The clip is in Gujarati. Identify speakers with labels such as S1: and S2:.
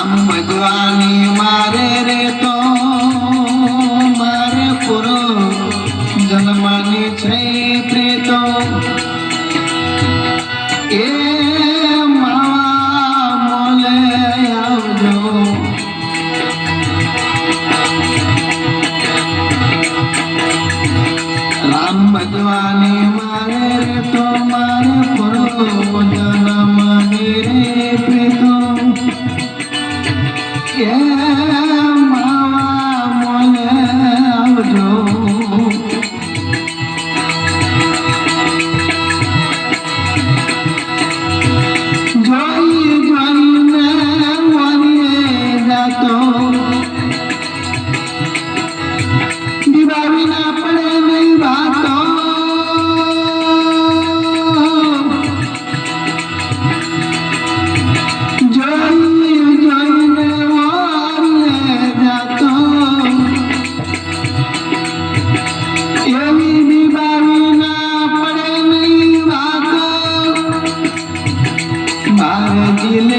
S1: રામ ભગવાની મારે રે તો મારે પૂરો જન્મની છે પ્રેતો એ માવા મોલે આવજો રામ ભગવાની મારે રે તો મારે પૂરો જન્મની રે પ્રેતો એ માવા મોલે આવજો જોઈ જોઈને વળીએ જાતો દિવાળી ના પડે નહીં વાતો दिल